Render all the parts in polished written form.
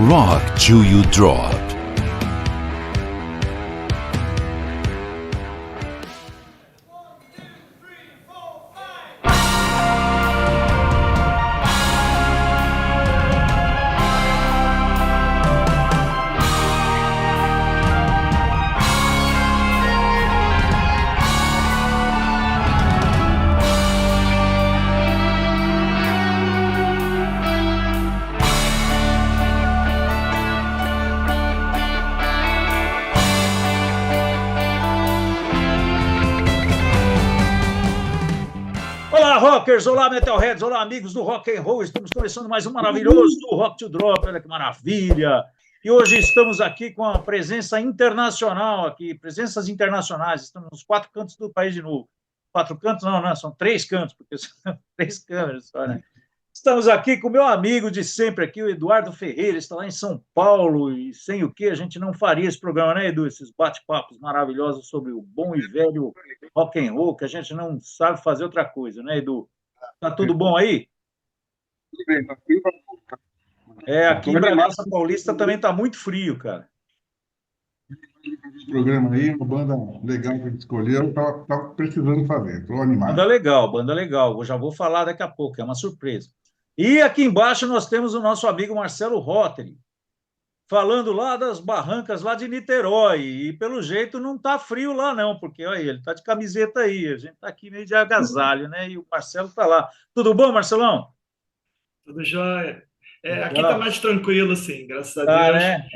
Rock Till You Drop. Olá, rockers! Olá, metalheads! Olá, amigos do rock and roll! Estamos começando mais um maravilhoso Rock to Drop. Olha que maravilha! E hoje estamos aqui com a presença internacional aqui, presenças internacionais. Estamos nos 4 cantos do país de novo. 4 cantos? Não, são 3 cantos, porque são 3 câmeras só, né? Estamos aqui com o meu amigo de sempre aqui, o Eduardo Ferreira, está lá em São Paulo, e sem o que a gente não faria esse programa, né, Edu? Esses bate-papos maravilhosos sobre o bom e velho rock and roll, que a gente não sabe fazer outra coisa, né, Edu? Tá tudo bom aí? Tudo bem, tá frio pra pouco. Aqui em Bragança Paulista também está muito frio, cara. Esse programa aí, uma banda legal que a gente escolheu, tava precisando fazer, estou animado. Banda legal. Eu já vou falar daqui a pouco, é uma surpresa. E aqui embaixo nós temos o nosso amigo Marcelo Rotary, falando lá das barrancas lá de Niterói, e pelo jeito não está frio lá não, porque olha, ele está de camiseta aí, a gente está aqui meio de agasalho, né? E o Marcelo está lá. Tudo bom, Marcelão? Tudo jóia. Aqui está mais tranquilo, assim, graças a Deus. Né?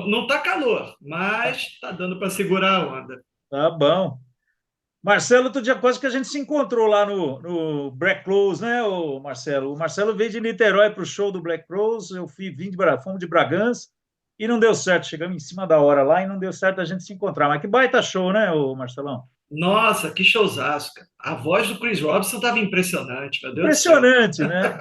Não está calor, mas está dando para segurar a onda. Tá bom. Marcelo, outro dia quase que a gente se encontrou lá no Black Crowes, né, o Marcelo? O Marcelo veio de Niterói para o show do Black Crowes, fomos de Bragança e não deu certo. Chegamos em cima da hora lá e não deu certo a gente se encontrar. Mas que baita show, né, o Marcelão? Nossa, que showzaço, cara. A voz do Chris Robinson estava impressionante, meu Deus Impressionante, do céu. né?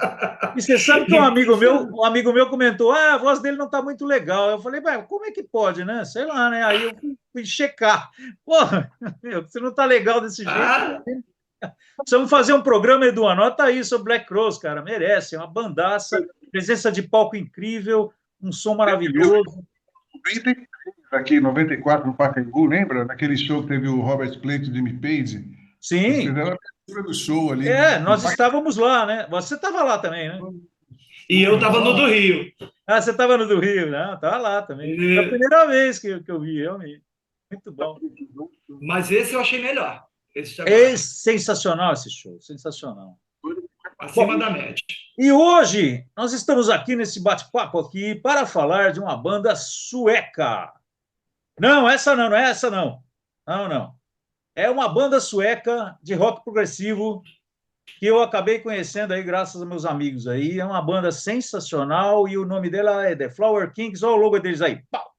E você sabe que um amigo meu comentou, a voz dele não está muito legal. Eu falei, como é que pode, né? Sei lá, né? Aí eu fui checar. Porra, você não está legal desse jeito. Precisamos fazer um programa, Edu, anota aí sobre Black Crowes, cara, merece, é uma bandaça, presença de palco incrível, um som maravilhoso. Aqui em 94, no Pacaembu, lembra? Naquele show que teve o Robert Plant e o Jimmy Page. Sim. Eles fizeram a abertura do show ali. Nós estávamos lá, né? Você estava lá também, né? E eu estava no do Rio. Você estava no do Rio, né? Estava lá também. Foi a primeira vez que eu vi, realmente. Muito bom. Mas esse eu achei melhor. Sensacional esse show, sensacional. Acima da média. E hoje nós estamos aqui nesse bate-papo aqui para falar de uma banda sueca. Não, essa não é essa não. Não. É uma banda sueca de rock progressivo que eu acabei conhecendo aí graças aos meus amigos aí. É uma banda sensacional e o nome dela é The Flower Kings. Olha o logo deles aí. Pau!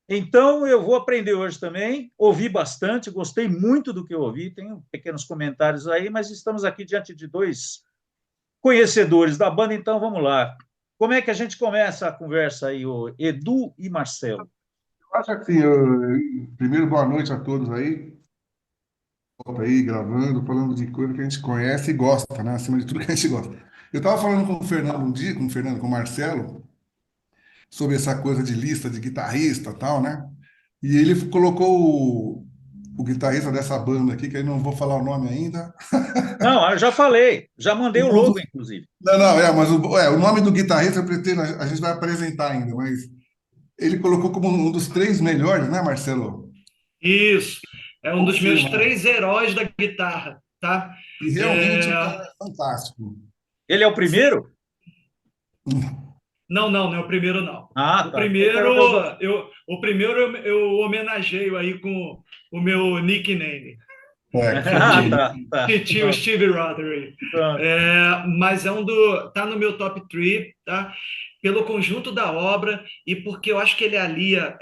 Então, eu vou aprender hoje também, ouvi bastante, gostei muito do que eu ouvi, tenho pequenos comentários aí, mas estamos aqui diante de 2 conhecedores da banda, então vamos lá. Como é que a gente começa a conversa aí, o Edu e Marcelo? Eu acho assim, primeiro, boa noite a todos aí. Volta aí, gravando, falando de coisa que a gente conhece e gosta, né? Acima de tudo que a gente gosta. Eu estava falando com o Fernando um dia, com o Marcelo, sobre essa coisa de lista de guitarrista e tal, né? E ele colocou o guitarrista dessa banda aqui, que eu não vou falar o nome ainda. Não, eu já falei, já mandei o logo, inclusive. Não, mas o nome do guitarrista eu pretendo, a gente vai apresentar ainda, mas ele colocou como um dos 3 melhores, né, Marcelo? Isso, é um dos meus 3 heróis da guitarra, tá? E realmente o cara é fantástico. Ele é o primeiro? Não é o primeiro, não. Tá. O primeiro eu homenageio aí com o meu nickname. Tá. O Steve Rothery. Mas tá no meu top 3, tá? Pelo conjunto da obra e porque eu acho que ele alia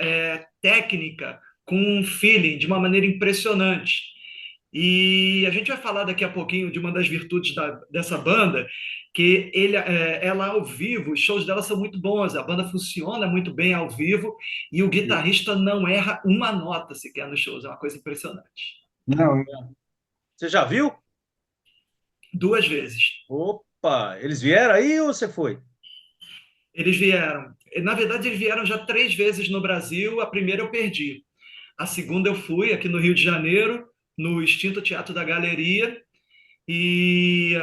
técnica com um feeling de uma maneira impressionante. E a gente vai falar daqui a pouquinho de uma das virtudes dessa banda, que ela ao vivo, os shows dela são muito bons, a banda funciona muito bem ao vivo e o guitarrista não erra uma nota sequer nos shows, é uma coisa impressionante. Não. Você já viu? 2 vezes. Opa, eles vieram aí ou você foi? Eles vieram. Na verdade, eles vieram já 3 vezes no Brasil. A primeira eu perdi. A segunda eu fui aqui no Rio de Janeiro, no extinto Teatro da Galeria. E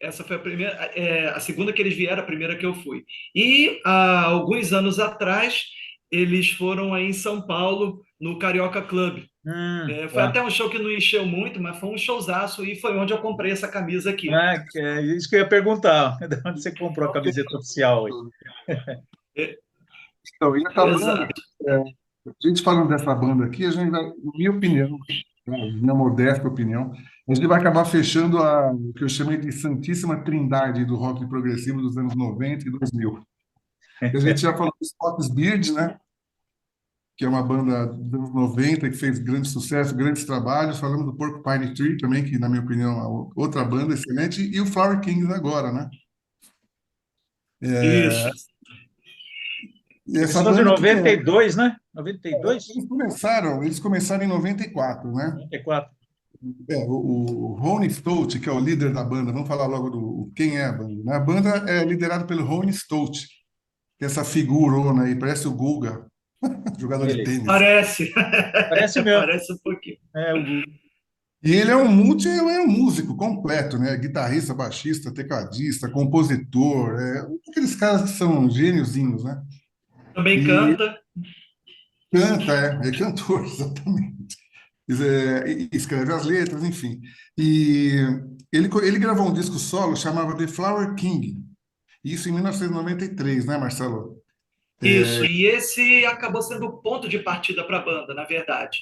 essa foi a primeira, a segunda que eles vieram, a primeira que eu fui. E há alguns anos atrás, eles foram aí em São Paulo, no Carioca Club. Foi Tá. até um show que não encheu muito, mas foi um showzaço e foi onde eu comprei essa camisa aqui. É isso que eu ia perguntar. De onde você comprou a camiseta oficial aí? É, Então, e essa banda, exato. a gente falando dessa banda aqui, a gente vai, na minha opinião, né, minha modesta opinião, a gente vai acabar fechando o que eu chamei de Santíssima Trindade do rock progressivo dos anos 90 e 2000. E a gente já falou dos Scott Beard, né? Que é uma banda dos anos 90 que fez grande sucesso, grandes trabalhos. Falamos do Porcupine Tree também, que, na minha opinião, é outra banda excelente. E o Flower Kings agora, né? Isso. E Eles essa são de banda, o que que é? 92, né? 92? Eles começaram em 94, né? 94. O Ronnie Stott, que é o líder da banda, vamos falar logo quem é a banda, né? A banda é liderada pelo Ronnie Stott, que é essa figurona aí, parece o Guga, jogador de Ele. tênis. Parece. Parece mesmo. Parece um pouquinho. É, o Google. E ele é um músico completo, né? Guitarrista, baixista, tecladista, compositor, aqueles caras que são gêniozinhos, né? Também E canta. canta, é cantor, exatamente. E escreve as letras, enfim. E ele gravou um disco solo chamado The Flower King, isso em 1993, né, Marcelo? Isso, e esse acabou sendo o ponto de partida para a banda, na verdade.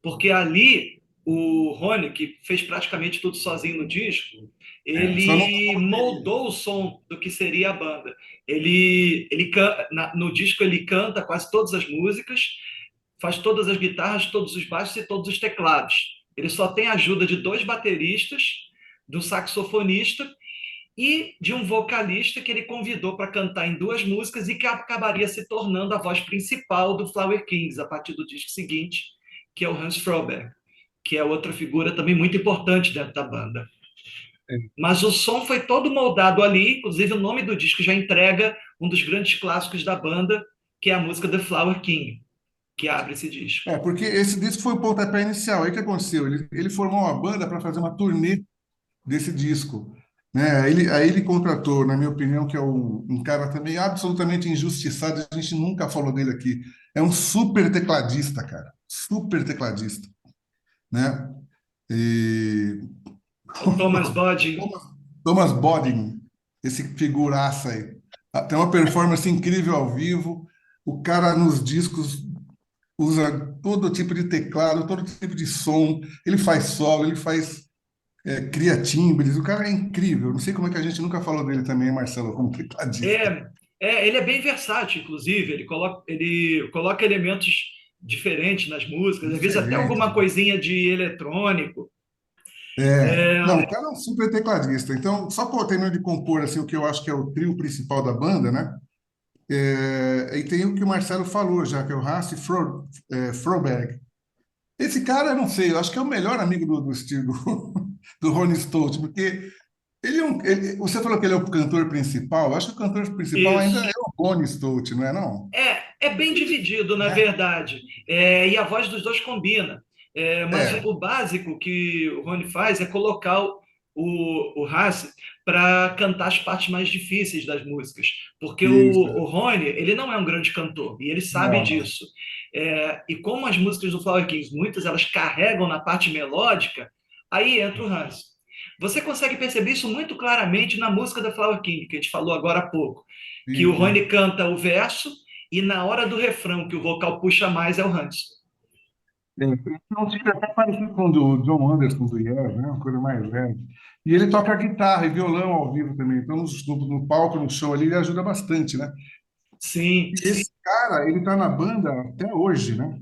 Porque ali, o Rony, que fez praticamente tudo sozinho no disco, Só não ele tocou bateria. moldou o som do que seria a banda. No disco ele canta quase todas as músicas, faz todas as guitarras, todos os baixos e todos os teclados. Ele só tem a ajuda de 2 bateristas, do saxofonista e de um vocalista que ele convidou para cantar em 2 músicas e que acabaria se tornando a voz principal do Flower Kings a partir do disco seguinte, que é o Hans Froberg, que é outra figura também muito importante dentro da banda. Mas o som foi todo moldado ali, inclusive o nome do disco já entrega um dos grandes clássicos da banda, que é a música The Flower King, que abre esse disco. Porque esse disco foi o pontapé inicial. Aí o que aconteceu? Ele formou uma banda para fazer uma turnê desse disco, né? Aí ele contratou, na minha opinião, que é um cara também absolutamente injustiçado, a gente nunca falou dele aqui. É um super tecladista, cara. Super tecladista, né? E O Thomas Bodin. Thomas Bodin, esse figuraça aí. Tem uma performance incrível ao vivo. O cara nos discos usa todo tipo de teclado, todo tipo de som. Ele faz solo, ele cria timbres. O cara é incrível. Não sei como é que a gente nunca falou dele também, Marcelo, como tecladista. Ele é bem versátil, inclusive. Ele coloca elementos diferentes nas músicas, às vezes até Diferente. alguma coisinha de eletrônico. Não, o cara é um super tecladista. Então, só para terminar de compor assim, o que eu acho que é o trio principal da banda, né? E tem o que o Marcelo falou já, que é o Hasse Froberg. Esse cara, eu não sei, eu acho que é o melhor amigo do Steve, do Ronnie Stott, porque você falou que ele é o cantor principal, eu acho que o cantor principal ainda é Isso. o Ronnie Stott, não é não? É bem dividido, na Né? verdade. E a voz dos dois combina. Mas É, o básico que o Rony faz é colocar o Hasse para cantar as partes mais difíceis das músicas. Porque isso. o Rony, ele não é um grande cantor, e ele sabe Não, não. disso. E como as músicas do Flower Kings, muitas elas carregam na parte melódica, aí entra o Hasse. Você consegue perceber isso muito claramente na música da Flower King, que a gente falou agora há pouco, que o Sim, Rony sim. canta o verso e na hora do refrão, que o vocal puxa mais, é o Hans. Então, fica até parecido com o do John Anderson, do Yes, né? Uma coisa mais leve. E ele toca guitarra e violão ao vivo também. Então, no palco, no show ali, ele ajuda bastante, né? Sim, E esse cara, ele tá na banda até hoje, né?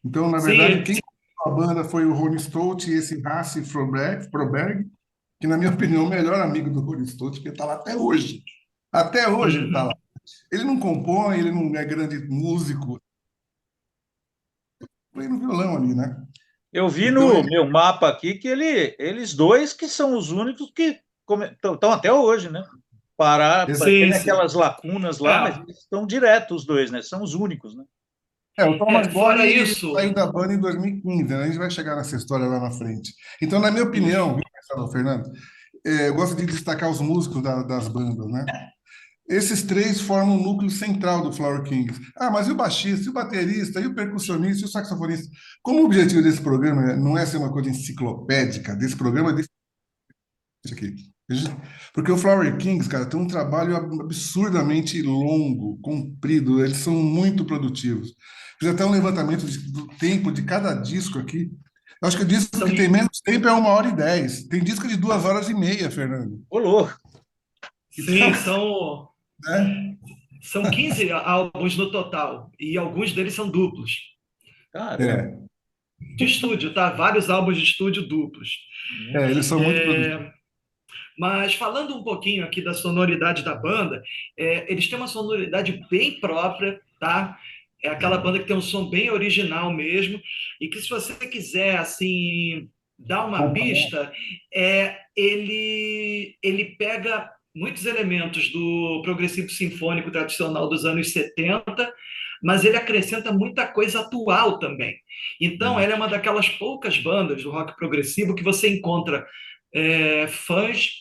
Então, na verdade, sim. quem começou a banda foi o Ronnie Stott e esse Hasse Froberg, que, na minha opinião, é o melhor amigo do Ronnie Stott, porque está lá até hoje. Até hoje ele está lá. Ele não compõe, ele não é grande músico, play no violão ali, né? Eu vi Então, no meu mapa aqui que eles dois que são os únicos que estão até hoje, né? Tem Sim, sim. aquelas lacunas lá, É. mas eles estão direto os dois, né? São os únicos, né? O Thomas Fora Boy isso, saiu da banda em 2015, né? A gente vai chegar nessa história lá na frente. Então, na minha opinião, viu, Marcelo, Fernando, eu gosto de destacar os músicos das bandas, né? Esses três formam o núcleo central do Flower Kings. Ah, mas e o baixista, e o baterista, e o percussionista, e o saxofonista? Como o objetivo desse programa não é ser uma coisa enciclopédica, desse programa, desse aqui. Porque o Flower Kings, cara, tem um trabalho absurdamente longo, comprido, eles são muito produtivos. Fiz até um levantamento do tempo de cada disco aqui. Eu acho que o disco São- que tem menos tempo é 1h10. Tem disco de 2h30, Fernando. Ô, louco. sim, Né? são 15 álbuns no total, e alguns deles são duplos. Caramba. É, De estúdio, tá? Vários álbuns de estúdio duplos. eles são muito produtivos. Mas falando um pouquinho aqui da sonoridade da banda, eles têm uma sonoridade bem própria, tá? É aquela banda que tem um som bem original mesmo, e que se você quiser, assim, dar uma pista, ele pega muitos elementos do progressivo sinfônico tradicional dos anos 70, mas ele acrescenta muita coisa atual também. Então, ela é uma daquelas poucas bandas do rock progressivo que você encontra fãs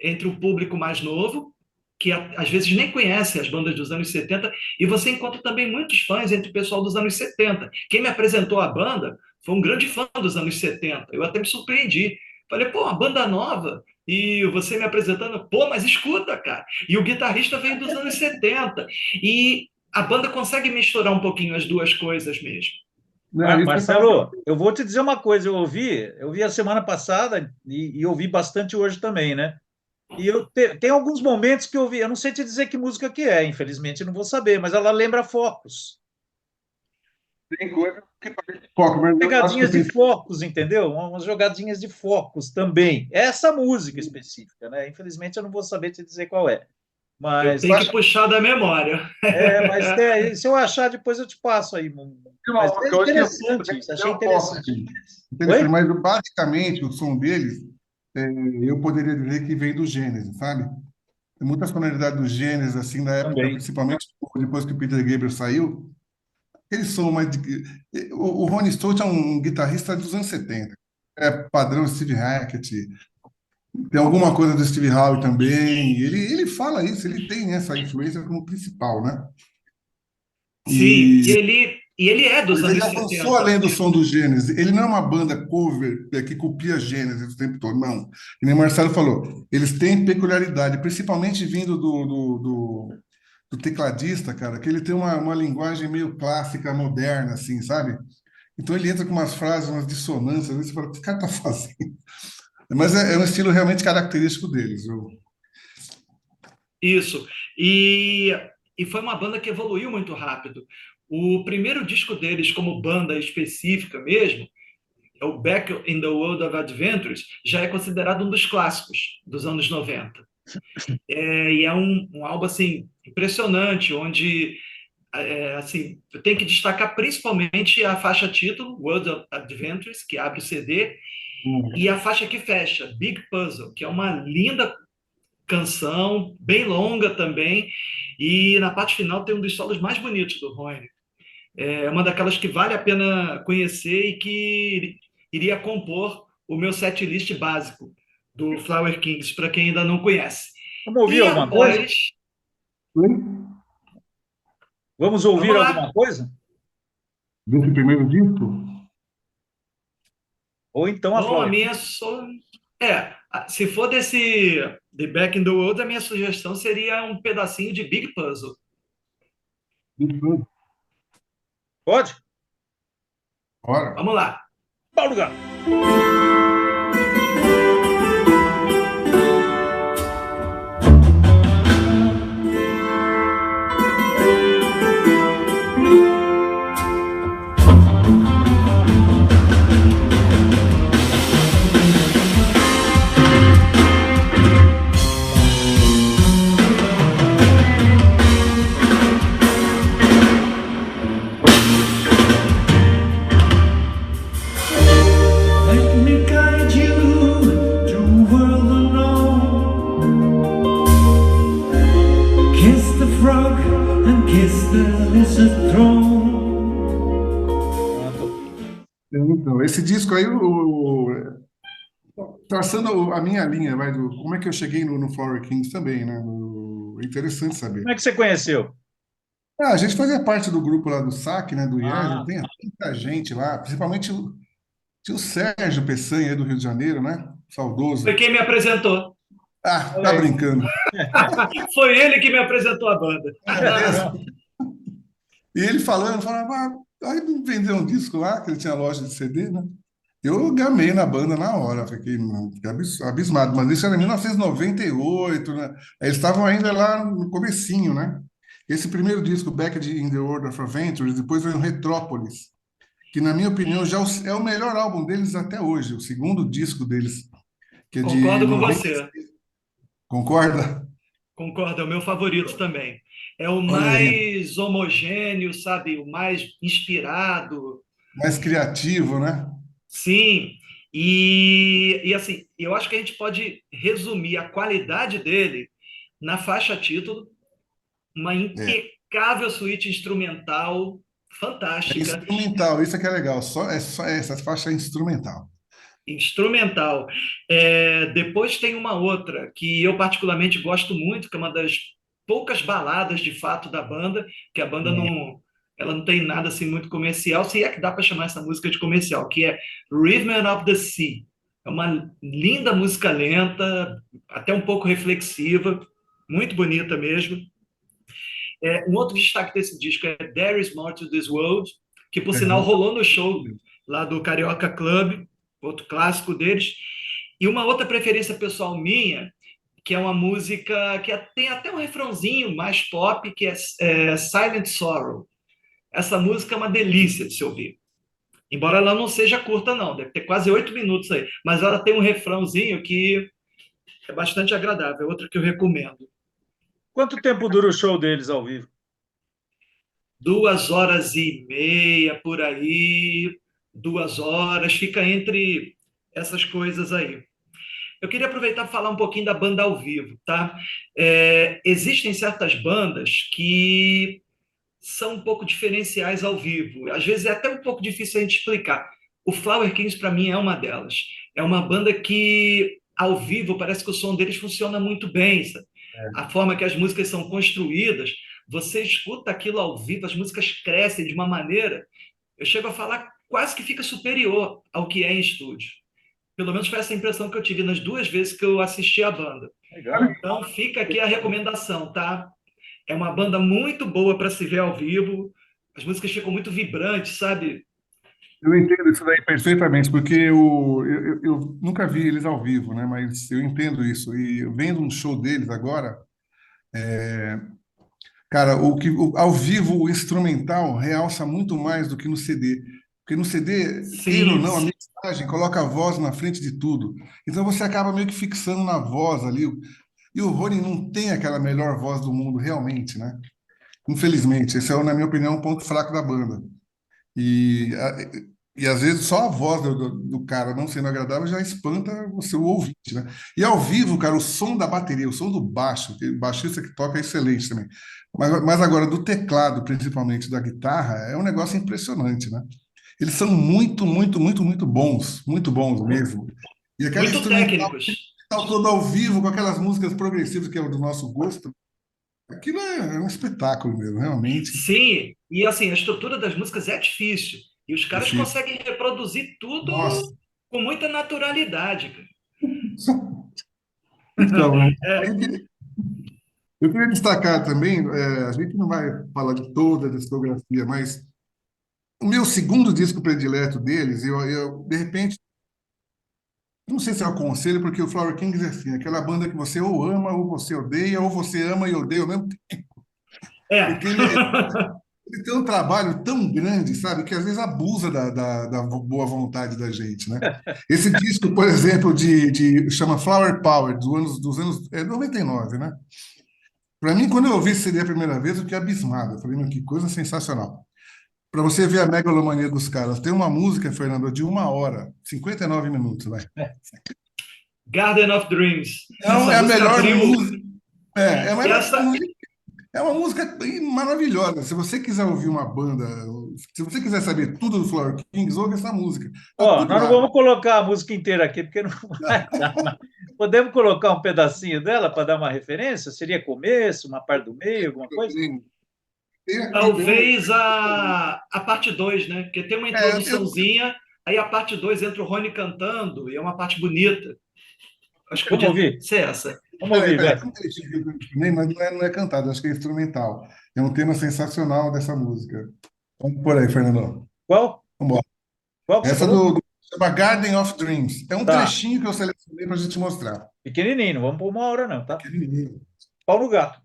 entre o público mais novo, que às vezes nem conhece as bandas dos anos 70, e você encontra também muitos fãs entre o pessoal dos anos 70. Quem me apresentou a banda foi um grande fã dos anos 70. Eu até me surpreendi. Falei, pô, uma banda nova, e você me apresentando, pô, mas escuta, cara. E o guitarrista veio dos anos 70. E a banda consegue misturar um pouquinho as duas coisas mesmo. Não, isso Marcelo, eu vou te dizer uma coisa, eu ouvi a semana passada e ouvi bastante hoje também, né? E tem alguns momentos que eu ouvi, eu não sei te dizer que música que é, infelizmente, não vou saber, mas ela lembra Focus. tem coisa que parece foco, mas eu acho Pegadinhas que de Focus, entendeu? Umas jogadinhas de Focus também. Essa música específica, né? Infelizmente eu não vou saber te dizer qual é. Eu Mas, tenho que puxar da memória. se eu achar, depois eu te passo aí. Mas é interessante isso, achei interessante. Oi? Mas basicamente o som deles, eu poderia dizer que vem do Gênesis, sabe? Tem muita sonoridade do Gênesis, assim, na época, Também. principalmente depois que o Peter Gabriel saiu. Eles são mais. O Ronnie Stott é um guitarrista dos anos 70. É padrão Steve Hackett. Tem alguma coisa do Steve Howe também. Ele fala isso, ele tem essa influência como principal, né? Sim, E e ele é dos mas ele anos avançou 70. além do som do Gênesis. Ele não é uma banda cover que copia Gênesis o tempo todo, não. E nem o Marcelo falou. Eles têm peculiaridade, principalmente vindo do tecladista, cara, que ele tem uma linguagem meio clássica, moderna, assim, sabe? Então ele entra com umas frases, umas dissonâncias, às vezes você fala, o que esse cara tá fazendo? Mas é um estilo realmente característico deles. Isso. E foi uma banda que evoluiu muito rápido. O primeiro disco deles, como banda específica mesmo, é o Back in the World of Adventures, já é considerado um dos clássicos dos anos 90. E é um álbum assim, impressionante, onde assim, eu tenho que destacar principalmente a faixa título, World of Adventures, que abre o CD, e a faixa que fecha, Big Puzzle, que é uma linda canção, bem longa também, e na parte final tem um dos solos mais bonitos do Ronnie. É uma daquelas que vale a pena conhecer e que iria compor o meu setlist básico do Flower Kings, para quem ainda não conhece. Vamos ouvir E alguma coisa? após... Vamos ouvir Vamos lá. alguma coisa? Desse primeiro disco? Ou então a Bom, Flávia? a minha se for desse The Back in the World, a minha sugestão seria um pedacinho de Big Puzzle. Pode? Bora. Vamos lá. Paulo Gato. Let me go. kiss the lizard throne. Então, esse disco aí, traçando a minha linha, vai, como é que eu cheguei no Flower Kings também, né? É interessante saber. Como é que você conheceu? A gente fazia parte do grupo lá do SAC, né? Do IES, Ah, tem muita gente lá, principalmente tinha o Sérgio Peçanha aí do Rio de Janeiro, né? Foi Saudoso. quem me apresentou. Ah, olha tá aí. brincando. Foi ele que me apresentou a banda. É mesmo? E ele falava, aí me vendeu um disco lá, que ele tinha loja de CD, né? Eu gamei na banda na hora, fiquei, mano, fiquei abismado, mas isso era em 1998, né? Eles estavam ainda lá no comecinho, né? Esse primeiro disco, Back in the World of Adventures, depois veio o Retrópolis, que na minha opinião já é o melhor álbum deles até hoje, o segundo disco deles, que é de Concordo com 90. você. Concorda? Concordo, é o meu favorito também. É o Olha aí, mais homogêneo, sabe? O mais inspirado. mais criativo, né? Sim. E assim, eu acho que a gente pode resumir a qualidade dele na faixa título, uma É. impecável suíte instrumental, É fantástica. instrumental, isso é que é legal, só essa faixa é instrumental. Instrumental. Depois tem uma outra que eu particularmente gosto muito, que é uma das poucas baladas de fato da banda, que a banda não, ela não tem nada assim muito comercial, se é que dá para chamar essa música de comercial, que é Rhythm of the Sea. É uma linda música lenta, até um pouco reflexiva, muito bonita mesmo. Um outro destaque desse disco é There Is More to This World, que por sinal rolou no show lá do Carioca Club, outro clássico deles. E uma outra preferência pessoal minha, que é uma música que tem até um refrãozinho mais pop, que é Silent Sorrow. Essa música é uma delícia de se ouvir. Embora ela não seja curta, não, deve ter quase 8 minutos aí, mas ela tem um refrãozinho que é bastante agradável, é outra que eu recomendo. Quanto tempo dura o show deles ao vivo? 2 horas e meia por aí, 2 horas, fica entre essas coisas aí. Eu queria aproveitar para falar um pouquinho da banda ao vivo, tá? Existem certas bandas que são um pouco diferenciais ao vivo. Às vezes é até um pouco difícil a gente explicar. O Flower Kings, para mim, é uma delas. É uma banda que, ao vivo, parece que o som deles funciona muito bem, sabe? A forma que as músicas são construídas, você escuta aquilo ao vivo, as músicas crescem de uma maneira, eu chego a falar, quase que fica superior ao que é em estúdio. Pelo menos foi essa impressão que eu tive nas 2 vezes que eu assisti a banda. Legal. Então fica aqui a recomendação, tá? É uma banda muito boa para se ver ao vivo, as músicas ficam muito vibrantes, sabe? Eu entendo isso daí perfeitamente, porque eu nunca vi eles ao vivo, né? Mas eu entendo isso. E vendo um show deles agora, cara, ao vivo o instrumental realça muito mais do que no CD. Porque no CD, queira ou Sim, não, a mixagem coloca a voz na frente de tudo. Então você acaba meio que fixando na voz ali. E o Rony não tem aquela melhor voz do mundo, realmente, né? Infelizmente, esse é, na minha opinião, um ponto fraco da banda. E, e às vezes só a voz do cara não sendo agradável já espanta o seu ouvinte, né? E ao vivo, cara, o som da bateria, o som do baixo, que o baixista que toca é excelente também. Mas agora, do teclado, principalmente da guitarra, é um negócio impressionante, né? Eles são muito, muito, muito, muito bons mesmo. E aquela muito instrumental técnicos. todo ao vivo, com aquelas músicas progressivas que é do nosso gosto, aquilo é um espetáculo mesmo, realmente Sim, e assim, a estrutura das músicas é difícil. E os caras difícil. conseguem reproduzir tudo Nossa, com muita naturalidade, cara. então, né? É, Eu queria destacar também, a gente não vai falar de toda a discografia, mas o meu segundo disco predileto deles, de repente, não sei se eu aconselho, porque o Flower Kings é assim, aquela banda que você ou ama ou você odeia, ou você ama e odeia ao mesmo tempo, é. porque ele tem um trabalho tão grande, sabe, que às vezes abusa da boa vontade da gente, né? Esse disco, por exemplo, chama Flower Power, dos anos 99, né? Para mim, quando eu ouvi esse CD a primeira vez, eu fiquei abismado. Eu falei, meu, que coisa sensacional. Para você ver a megalomania dos caras, tem uma música, Fernando, de 1 hora, 59 minutos, vai. Garden of Dreams. Não, Essa é a música melhor abriu. música. É a melhor Essa, música. É uma música bem maravilhosa. Se você quiser ouvir uma banda, se você quiser saber tudo do Flower Kings, ouve essa música. Tá Ó, tudo nós não lá. vamos colocar a música inteira aqui, porque não vai dar. Mas podemos colocar um pedacinho dela para dar uma referência? Seria começo, uma parte do meio, alguma coisa? Tem aqui, Talvez a parte 2, né? Porque tem uma eu introduçãozinha, aí a parte 2 entra o Rony cantando, e é uma parte bonita. Acho que Vamos podia ouvir? ser essa. Vamos ouvir, peraí, vai. tem um trechinho que eu ensinei, mas não é cantado, acho que é instrumental. É um tema sensacional dessa música. Vamos por aí, Fernando. Qual? Vamos embora. Qual que você Essa falou? chama Garden of Dreams. É um Tá, trechinho que eu selecionei para a gente mostrar. pequenininho, não vamos por uma hora não, tá? Pequenininho. Pau no gato.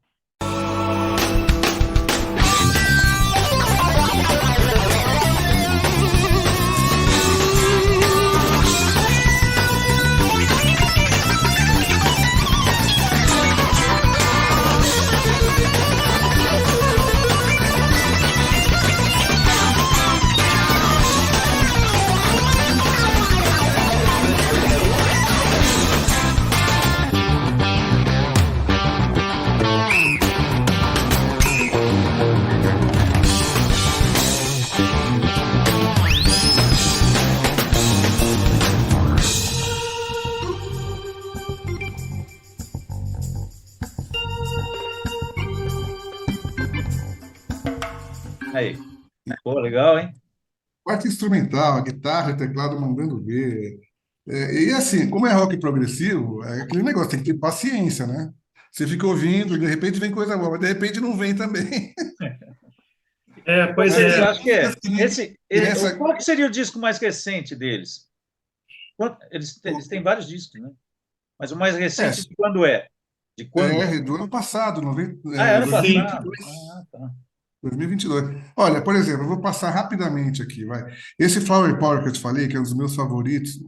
Aí. Pô, legal, hein? Parte instrumental, a guitarra e teclado mandando ver. E assim, como é rock progressivo, é aquele negócio, tem que ter paciência, né? Você fica ouvindo, de repente vem coisa boa, mas de repente não vem também. Qual Pois que você Tem é. acha que é? músicas nessa. Qual que seria o disco mais recente deles? Eles têm vários discos, né? Mas o mais É, recente de quando é? De quando? do ano passado, Ah, é ano Sim. passado. 2022. Ah, tá. 2022. Olha, por exemplo, eu vou passar rapidamente aqui, vai. Esse Flower Power que eu te falei, que é um dos meus favoritos,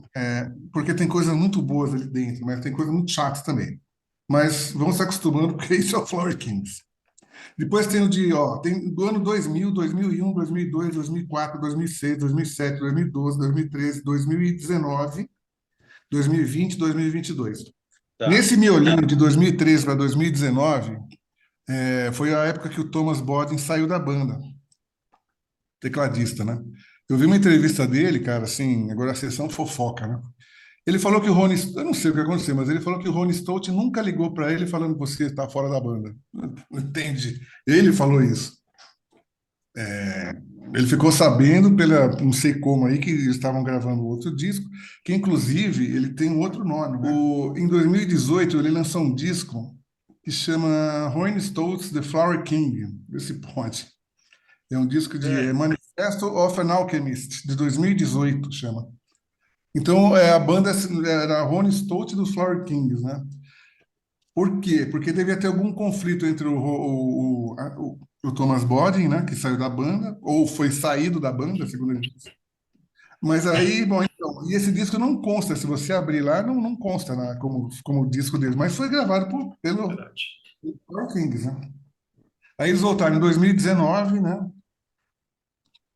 porque tem coisas muito boas ali dentro, mas tem coisas muito chatas também. Mas vamos se acostumando, porque isso é o Flower Kings. Depois tem tem do ano 2000, 2001, 2002, 2004, 2006, 2007, 2012, 2013, 2019, 2020, 2022. Tá. Nesse miolinho de 2013 para 2019, foi a época que o Thomas Bodin saiu da banda, tecladista, né? Eu vi uma entrevista dele, cara, assim, agora a sessão fofoca, né? Ele falou que o Ronnie, eu não sei o que aconteceu, mas ele falou que o Ronnie Stott nunca ligou para ele falando que você está fora da banda. Entende? Ele falou isso. Ele ficou sabendo pela, não sei como aí, que eles estavam gravando outro disco, que inclusive ele tem um outro nome, né? Em 2018 ele lançou um disco que chama Ronnie Stott's The Flower King. Esse pode. É um disco de Manifesto of an Alchemist, de 2018, chama. Então, a banda era Ronnie Stott dos Flower Kings, né? Por quê? Porque devia ter algum conflito entre o Thomas Bodin, né, que saiu da banda, ou foi saído da banda, segundo ele disse. Mas aí, bom, então, e esse disco não consta, se você abrir lá, não consta, né, como disco deles, mas foi gravado pelo Verdade. Flower Kings, né? Aí eles voltaram em 2019, né?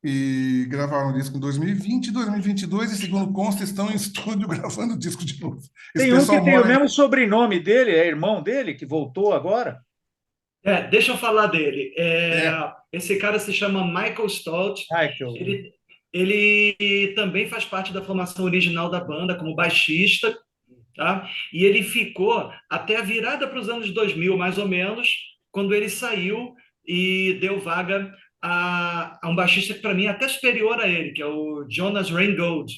E gravaram o disco em 2020, 2022, e segundo consta, estão em estúdio gravando o disco de novo. Esse Tem um que pessoal tem o mora mesmo sobrenome dele, é irmão dele, que voltou agora. Deixa eu falar dele. é, Esse cara se chama Michael Stott. Michael. Ele também faz parte da formação original da banda como baixista, tá? E ele ficou até a virada para os anos 2000, mais ou menos, quando ele saiu e deu vaga a um baixista que, para mim, é até superior a ele, que é o Jonas Reingold,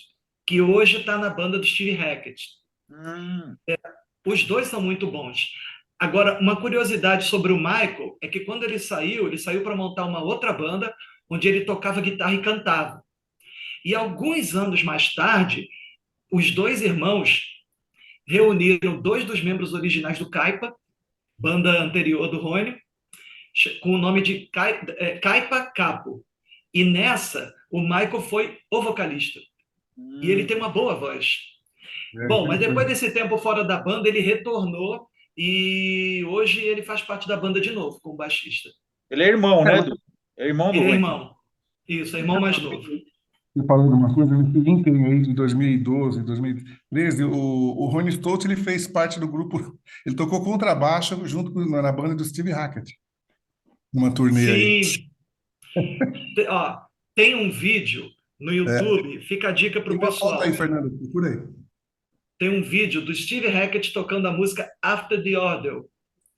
que hoje está na banda do Steve Hackett. Hum, Os dois são muito bons. Agora, uma curiosidade sobre o Michael é que quando ele saiu para montar uma outra banda, onde ele tocava guitarra e cantava. E alguns anos mais tarde, os dois irmãos reuniram dois dos membros originais do Caipa, banda anterior do Rony, com o nome de Caipa Capo. E nessa, o Michael foi o vocalista. E ele tem uma boa voz. Bom, mas depois desse tempo fora da banda, ele retornou e hoje ele faz parte da banda de novo, como baixista. ele é irmão, né, Edu? É irmão do Ele é Rony. irmão. Isso, é irmão mais novo. Você falou de uma coisa, nesse ínterim aí de 2012, 2013, o Ronnie Stott, ele fez parte do grupo, ele tocou contrabaixo junto na banda do Steve Hackett. Uma turnê aí. Sim, ó, tem um vídeo no É. YouTube, fica a dica para o Então, volta aí, pessoal. Fernando, procura aí. Tem um vídeo do Steve Hackett tocando a música After the Order,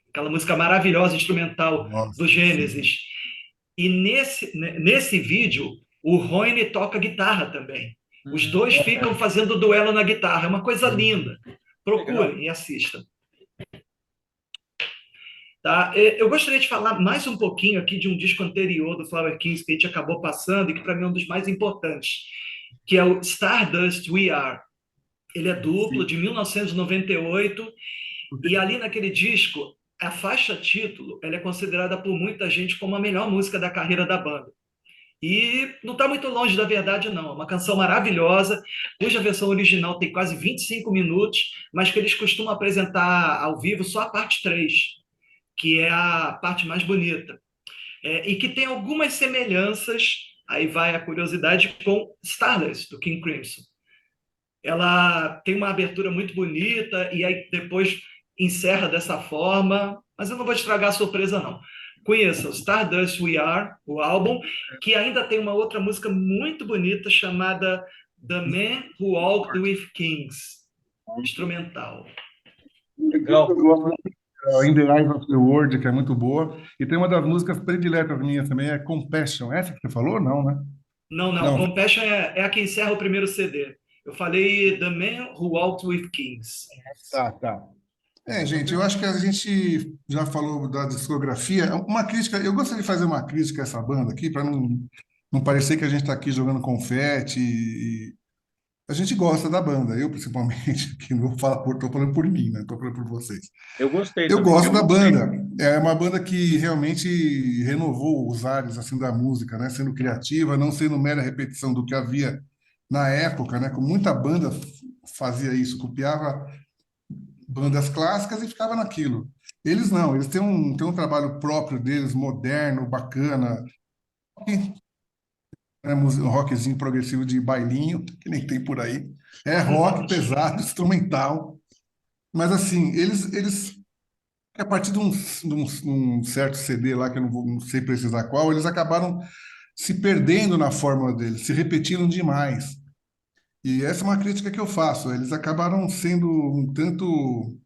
aquela música maravilhosa, instrumental Nossa, do sim. Gênesis. E nesse vídeo, o Roine toca guitarra também. Os dois ficam fazendo duelo na guitarra. É uma coisa linda. Legal. Procurem e assistam. Tá? Eu gostaria de falar mais um pouquinho aqui de um disco anterior do Flower Kings que a gente acabou passando e que para mim é um dos mais importantes, que é o Stardust We Are. Ele é duplo, de 1998, e ali naquele disco, a faixa título, ela é considerada por muita gente como a melhor música da carreira da banda. E não está muito longe da verdade, não. É uma canção maravilhosa, cuja versão original tem quase 25 minutos, mas que eles costumam apresentar ao vivo só a parte 3, que é a parte mais bonita. E que tem algumas semelhanças, aí vai a curiosidade, com Stardust, do King Crimson. Ela tem uma abertura muito bonita e aí depois encerra dessa forma, mas eu não vou estragar a surpresa, não. Conheçam Stardust We Are, o álbum, que ainda tem uma outra música muito bonita chamada The Man Who Walked with Kings, instrumental. Legal. Eu gosto In the Eyes of the World, que é muito boa. E tem uma das músicas prediletas minhas também, é Compassion. Essa que você falou? Não, né? Não, Não. Compassion é a que encerra o primeiro CD. Eu falei The Man Who Walked with Kings. Tá. Gente, eu acho que a gente já falou da discografia. Uma crítica, eu gostaria de fazer uma crítica a essa banda aqui, para não parecer que a gente está aqui jogando confete. A gente gosta da banda, eu principalmente, que não falo estou falando por mim, né? Estou falando por vocês. Eu gostei Eu também. gosto da banda. É uma banda que realmente renovou os ares assim da música, né? Sendo criativa, não sendo mera repetição do que havia na época, né? Como muita banda fazia isso, copiava bandas clássicas e ficava naquilo. Eles não, eles têm um trabalho próprio deles, moderno, bacana, um rockzinho progressivo de bailinho, que nem tem por aí. É rock pesado, instrumental. Mas assim, eles a partir de um certo CD lá, que eu não sei precisar qual, eles acabaram se perdendo na fórmula deles, se repetindo demais. E essa é uma crítica que eu faço. Eles acabaram sendo um tanto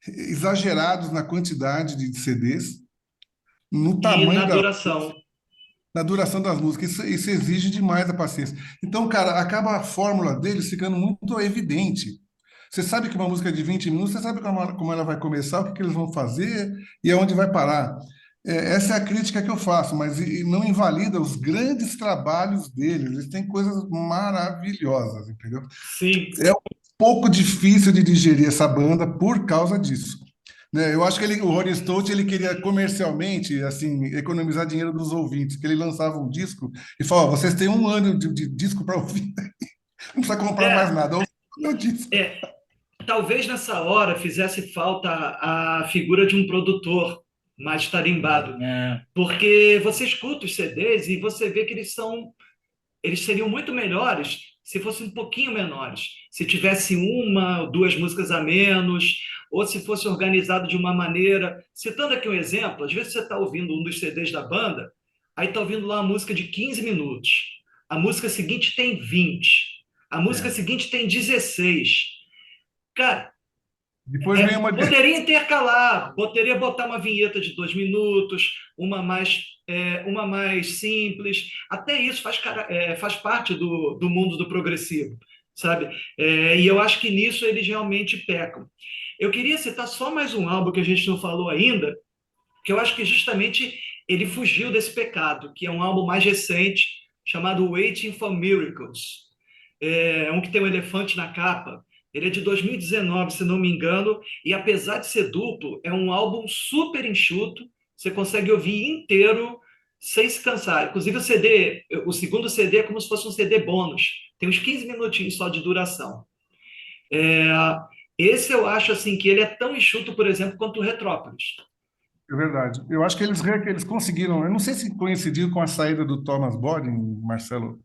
exagerados na quantidade de CDs, no E na tamanho duração. na duração das músicas. Isso exige demais a paciência. Então, cara, acaba a fórmula deles ficando muito evidente. Você sabe que uma música é de 20 minutos, você sabe como ela vai começar, o que eles vão fazer e aonde vai parar. Essa é a crítica que eu faço, mas não invalida os grandes trabalhos deles. Eles têm coisas maravilhosas, entendeu? Sim. É um pouco difícil de digerir essa banda por causa disso. Né? Eu acho que o Rolling Stone ele queria comercialmente assim economizar dinheiro dos ouvintes, que ele lançava um disco e falava: vocês têm um ano de disco para ouvir, não precisa comprar mais nada, ouve o meu disco. Talvez nessa hora fizesse falta a figura de um produtor mais tarimbado, porque você escuta os CDs e você vê que eles seriam muito melhores se fossem um pouquinho menores, se tivesse uma ou duas músicas a menos, ou se fosse organizado de uma maneira. Citando aqui um exemplo, às vezes você está ouvindo um dos CDs da banda, aí está ouvindo lá uma música de 15 minutos, a música seguinte tem 20, a música seguinte tem 16. Cara, Depois vem poderia intercalar, poderia botar uma vinheta de 2 minutos, uma mais simples. Até isso faz parte do mundo do progressivo, sabe? E eu acho que nisso eles realmente pecam. Eu queria citar só mais um álbum que a gente não falou ainda, que eu acho que justamente ele fugiu desse pecado, que é um álbum mais recente, chamado Waiting for Miracles. É um que tem um elefante na capa. Ele é de 2019, se não me engano, e apesar de ser duplo, é um álbum super enxuto, você consegue ouvir inteiro sem se cansar. Inclusive o segundo CD é como se fosse um CD bônus, tem uns 15 minutinhos só de duração. Esse eu acho assim que ele é tão enxuto, por exemplo, quanto o Retrópolis. É verdade. Eu acho que eles conseguiram, eu não sei se coincidiu com a saída do Thomas Bodin, Marcelo,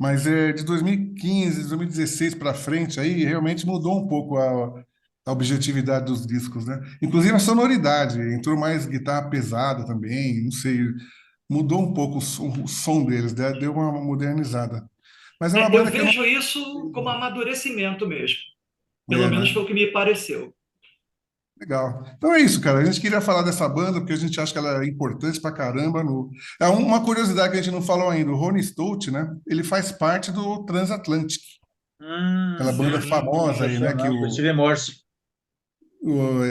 mas de 2015, 2016 para frente, aí realmente mudou um pouco a objetividade dos discos, né? Inclusive a sonoridade, entrou mais guitarra pesada também, não sei, mudou um pouco o som deles, né? Deu uma modernizada. Mas é uma Eu banda que eu não... vejo isso como amadurecimento mesmo. Pelo É, menos né? foi o que me pareceu. Legal. Então é isso, cara. A gente queria falar dessa banda porque a gente acha que ela é importante pra caramba. Uma curiosidade que a gente não falou ainda, o Ronnie Stott, né? Ele faz parte do Transatlantic, aquela banda famosa aí, né? Que Impressionante. O Steve Morse.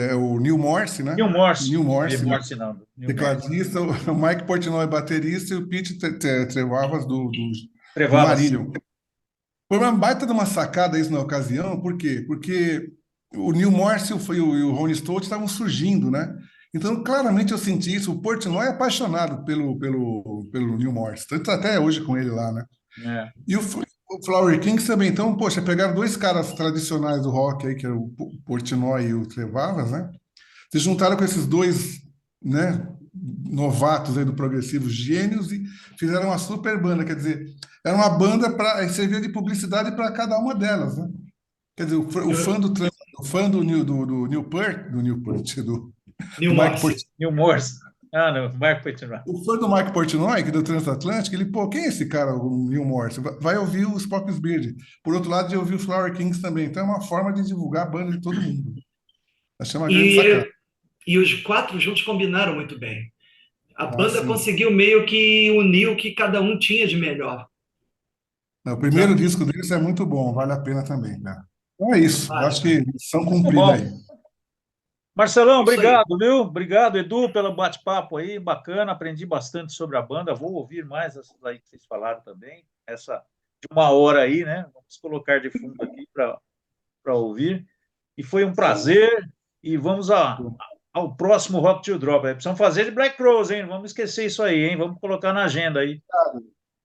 é o Neil Morse, né? Neil Morse. Neil Steve Morse, né? Morse não. Neil Morse. Tecladista, o Mike Portnoy baterista e o Pete Trevavas do Trevavas. Marillion. Foi uma baita de uma sacada isso na ocasião, por quê? Porque o Neil Morse e o Ronnie Stott estavam surgindo, né? Então, claramente eu senti isso. O Portnoy é apaixonado pelo Neil Morse, tanto até hoje com ele lá, né? É. E o Flower Kings também. Então, poxa, pegaram dois caras tradicionais do rock aí, que é o Portnoy e o Trevavas, né? Se juntaram com esses dois, né, novatos aí do progressivo, gênios, e fizeram uma super banda. Quer dizer, era uma banda para servir de publicidade para cada uma delas, né? Quer dizer, o fã Eu, do Neil Peart, Neil do Mike Morse. Portnoy, Neil Morse. Ah, não. Mark Portnoy. o fã do Mike Portnoy, que é do Transatlantic, ele, pô, quem é esse cara, o Neil Morse? Vai ouvir os Spock's Beard. Por outro lado, de ouvir os Flower Kings também. Então é uma forma de divulgar a banda de todo mundo. Achei uma grande sacada. E os quatro juntos combinaram muito bem. A Ah, banda sim. conseguiu meio que unir o que cada um tinha de melhor. O primeiro disco deles é muito bom, vale a pena também, né? Então é isso, eu acho Vale. que missão Tá cumprida bom. aí. Marcelão, Isso aí. obrigado, viu? Obrigado, Edu, pelo bate-papo aí, bacana, aprendi bastante sobre a banda, vou ouvir mais essas aí que vocês falaram também, essa de 1 hora aí, né? Vamos colocar de fundo aqui para ouvir. E foi um prazer, e vamos ao próximo Rock to Drop. Precisamos fazer de Black Rose, hein? Vamos esquecer isso aí, hein? Vamos colocar na agenda aí,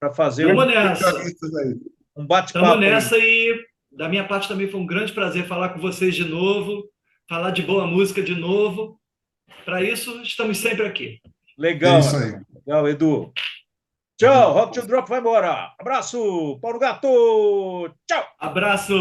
para fazer Vamos Grande nessa. especialistas aí. um Estamos bate-papo aí. nessa e da minha parte também foi um grande prazer falar com vocês de novo, falar de boa música de novo. Para isso, estamos sempre aqui. É Legal, isso aí. Marcelo. Legal, Edu. Tchau, Rock to Drop vai embora. Abraço, Paulo Gato. Tchau. Abraço.